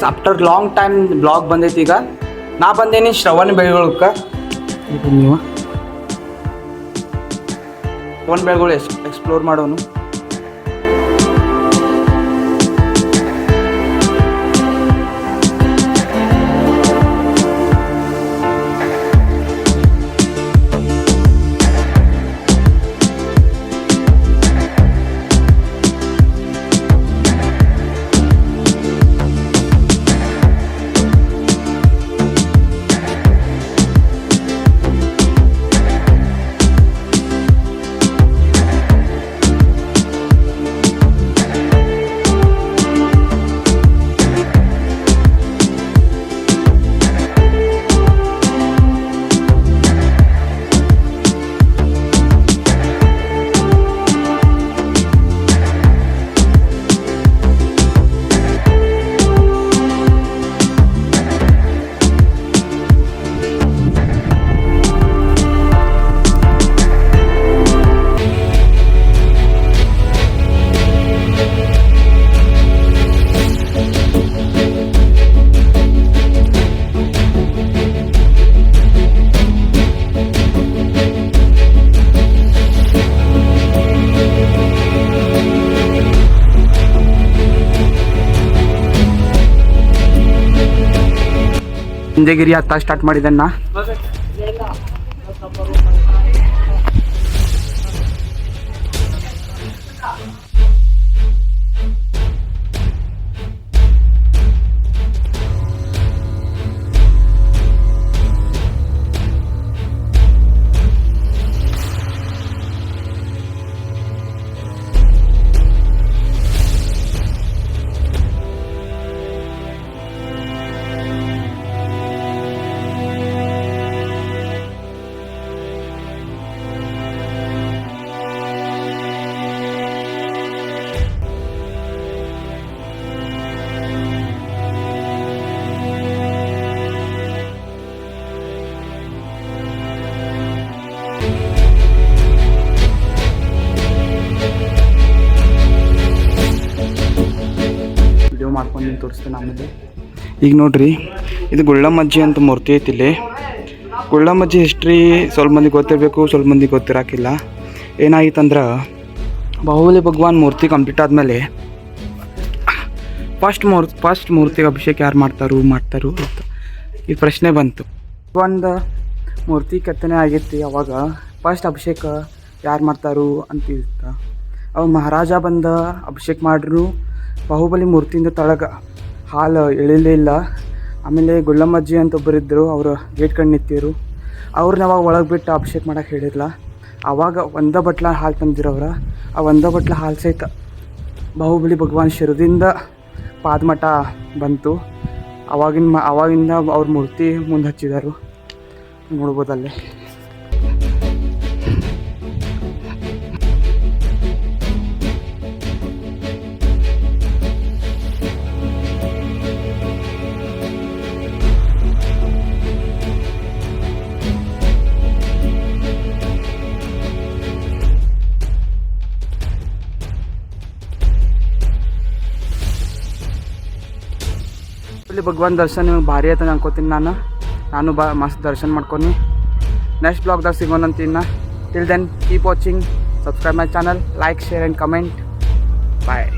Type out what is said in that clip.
Guys after long time blog ಬಂದೈತಿ. ಈಗ ನಾ ಬಂದೇನಿ ಶ್ರವಣ ಬೆಳಗೊಳಕ್ಕೆ. ನೀವು ಶ್ರವಣ ಬೆಳಗೊಳ ಎಕ್ಸ್ಪ್ಲೋರ್ ಮಾಡೋನು. ಇಂಜಗಿರಿ ಹತ್ತ ಸ್ಟಾರ್ಟ್ ಮಾಡಿದಣ್ಣ. ಮಾಡ್ಕೊಂಡು ತೋರಿಸ್ತೇನೆ ಆಮೇಲೆ. ಈಗ ನೋಡ್ರಿ, ಇದು ಗುಳ್ಳಮ್ಮಜ್ಜಿ ಅಂತ ಮೂರ್ತಿ ಐತಿ ಇಲ್ಲಿ. ಗುಳ್ಳಮ್ಮಜ್ಜಿ ಹಿಸ್ಟ್ರಿ ಸ್ವಲ್ಪ ಮಂದಿಗೆ ಗೊತ್ತಿರಬೇಕು, ಸ್ವಲ್ಪ ಮಂದಿಗೆ ಗೊತ್ತಿರಾಕಿಲ್ಲ. ಏನಾಗಿತ್ತಂದ್ರೆ, ಬಾಹುಬಲಿ ಭಗವಾನ್ ಮೂರ್ತಿ ಕಂಪ್ಲೀಟ್ ಆದಮೇಲೆ ಫಸ್ಟ್ ಮೂರ್ತಿಗೆ ಅಭಿಷೇಕ ಯಾರು ಮಾಡ್ತಾರೋ ಅಂತ ಈ ಪ್ರಶ್ನೆ ಬಂತು. ಒಂದು ಮೂರ್ತಿ ಕೆತ್ತನೆ ಆಗೈತಿ, ಅವಾಗ ಫಸ್ಟ್ ಅಭಿಷೇಕ ಯಾರು ಮಾಡ್ತಾರೋ ಅಂತ ಇತ್ತು. ಅವಾಗ ಮಹಾರಾಜ ಬಂದ ಅಭಿಷೇಕ ಮಾಡ್ರು. ಬಾಹುಬಲಿ ಮೂರ್ತಿಯಿಂದ ತಳಗ ಹಾಲು ಇಳಿಲೇ ಇಲ್ಲ. ಆಮೇಲೆ ಗುಳ್ಳಮ್ಮಜ್ಜಿ ಅಂತ ಒಬ್ಬರಿದ್ದರು, ಅವರು ಗೇಟ್ ಕಣ್ಣು ನಿಂತಿರು. ಅವ್ರನ್ನ ಅವಾಗ ಒಳಗೆ ಬಿಟ್ಟು ಅಭಿಷೇಕ ಮಾಡೋಕೆ ಹೇಳಿರಲ್ಲ. ಆವಾಗ ಒಂದ ಬಟ್ಲ ಹಾಲು ತಂದಿರವ್ರ. ಆ ಒಂದ ಬಟ್ಲ ಹಾಲು ಸಹಿತ ಬಾಹುಬಲಿ ಭಗವಾನ್ ಶಿರದಿಂದ ಪಾದಮಠ ಬಂತು. ಅವಾಗಿಂದ ಅವ್ರ ಮೂರ್ತಿ ಮುಂದೆ ಹಚ್ಚಿದರು, ನೋಡ್ಬೋದಲ್ಲೇ. ಇಲ್ಲಿ ಭಗವಾನ್ ದರ್ಶನ ನಿಮಗೆ ಭಾರಿ ಆಯ್ತು ಅನ್ಕೋತೀನಿ. ನಾನು ಮಸ್ತ್ ದರ್ಶನ ಮಾಡ್ಕೊಂಡು ನೆಕ್ಸ್ಟ್ ಬ್ಲಾಗ್ದಾಗ ಸಿಗೋಣಂತೀನಿ. Till then keep watching, subscribe my channel, like, share and comment. Bye.